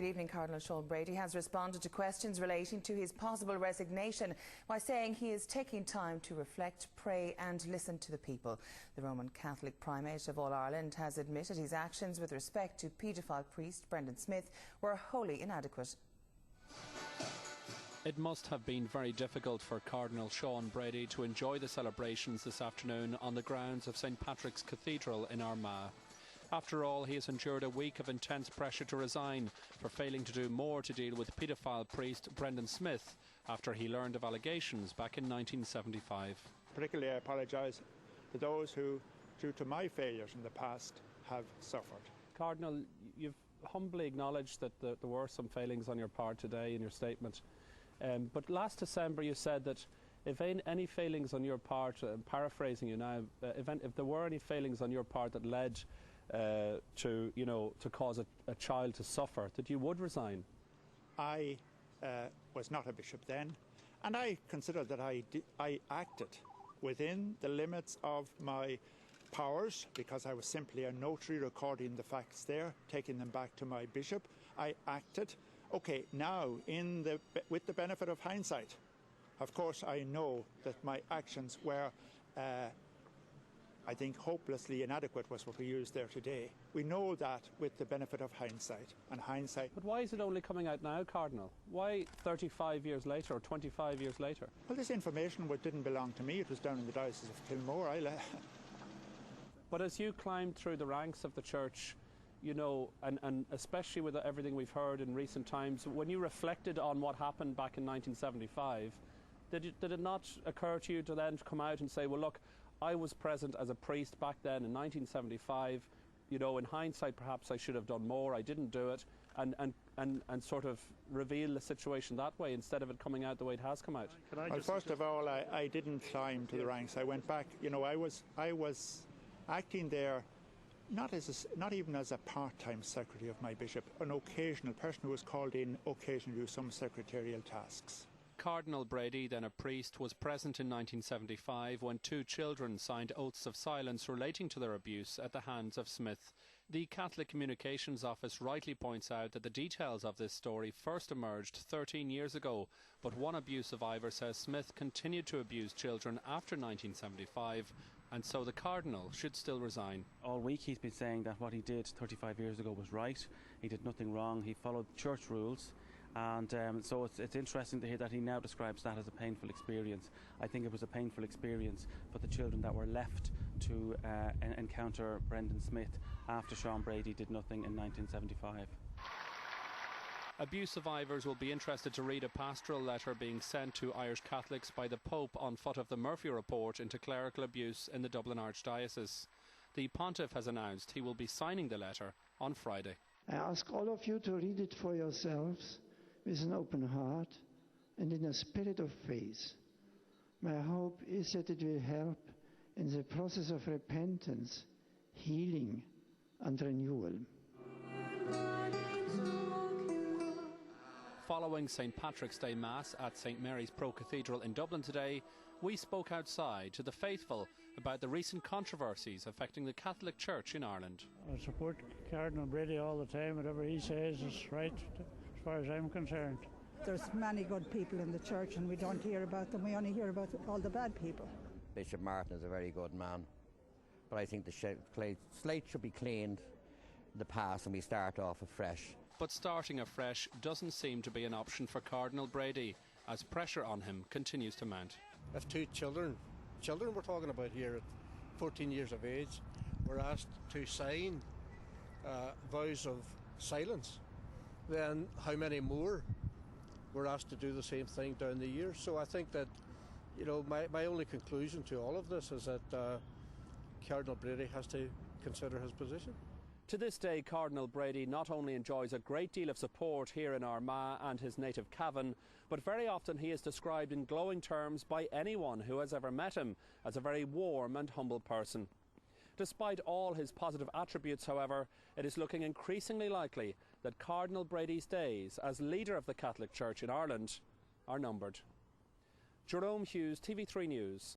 Good evening. Cardinal Sean Brady has responded to questions relating to his possible resignation by saying he is taking time to reflect, pray and listen to the people. The Roman Catholic Primate of All Ireland has admitted his actions with respect to pedophile priest Brendan Smyth were wholly inadequate. It must have been very difficult for Cardinal Sean Brady to enjoy the celebrations this afternoon on the grounds of St Patrick's Cathedral in Armagh. After all, he has endured a week of intense pressure to resign for failing to do more to deal with paedophile priest Brendan Smyth after he learned of allegations back in 1975. Particularly I apologise to those who, due to my failures in the past, have suffered. Cardinal, you've humbly acknowledged that there were some failings on your part today in your statement. But last December you said that if any failings on your part, paraphrasing you now, if there were any failings on your part that led to cause a child to suffer, that you would resign. I was not a bishop then, and I consider that I acted within the limits of my powers, because I was simply a notary recording the facts there, taking them back to my bishop. I acted. Okay, now, with the benefit of hindsight, of course I know that my actions were, I think, hopelessly inadequate was what we used there today. We know that with the benefit of hindsight. But why is it only coming out now, Cardinal? Why 35 years later or 25 years later? Well, this information didn't belong to me. It was down in the Diocese of Kilmore. But as you climbed through the ranks of the Church, you know, and especially with everything we've heard in recent times, when you reflected on what happened back in 1975, did it not occur to you to then come out and say, well, look, I was present as a priest back then in 1975, you know, in hindsight perhaps I should have done more, I didn't do it, and sort of reveal the situation that way instead of it coming out the way it has come out? Well, first of all, I didn't climb to the ranks. I went back. You know, I was acting there not even as a part-time secretary of my bishop, an occasional person who was called in occasionally to do some secretarial tasks. Cardinal Brady, then a priest, was present in 1975 when 2 children signed oaths of silence relating to their abuse at the hands of Smyth. The Catholic Communications Office rightly points out that the details of this story first emerged 13 years ago, but one abuse survivor says Smyth continued to abuse children after 1975, and so the Cardinal should still resign. All week he's been saying that what he did 35 years ago was right. He did nothing wrong. He followed church rules. And so it's interesting to hear that he now describes that as a painful experience. I think it was a painful experience for the children that were left to encounter Brendan Smyth after Sean Brady did nothing in 1975. Abuse survivors will be interested to read a pastoral letter being sent to Irish Catholics by the Pope on foot of the Murphy report into clerical abuse in the Dublin Archdiocese. The Pontiff has announced he will be signing the letter on Friday. I ask all of you to read it for yourselves with an open heart and in a spirit of faith. My hope is that it will help in the process of repentance, healing and renewal. Following St Patrick's Day Mass at St Mary's Pro Cathedral in Dublin today, we spoke outside to the faithful about the recent controversies affecting the Catholic Church in Ireland. I support Cardinal Brady all the time. Whatever he says is right, as far as I'm concerned. There's many good people in the church and we don't hear about them. We only hear about all the bad people. Bishop Martin is a very good man, but I think the slate should be cleaned in the past and we start off afresh. But starting afresh doesn't seem to be an option for Cardinal Brady, as pressure on him continues to mount. If 2 children we're talking about here at 14 years of age were asked to sign vows of silence, then how many more were asked to do the same thing down the years? So I think that, you know, my only conclusion to all of this is that Cardinal Brady has to consider his position. To this day, Cardinal Brady not only enjoys a great deal of support here in Armagh and his native Cavan, but very often he is described in glowing terms by anyone who has ever met him as a very warm and humble person. Despite all his positive attributes, however, it is looking increasingly likely that Cardinal Brady's days as leader of the Catholic Church in Ireland are numbered. Jerome Hughes, TV3 News.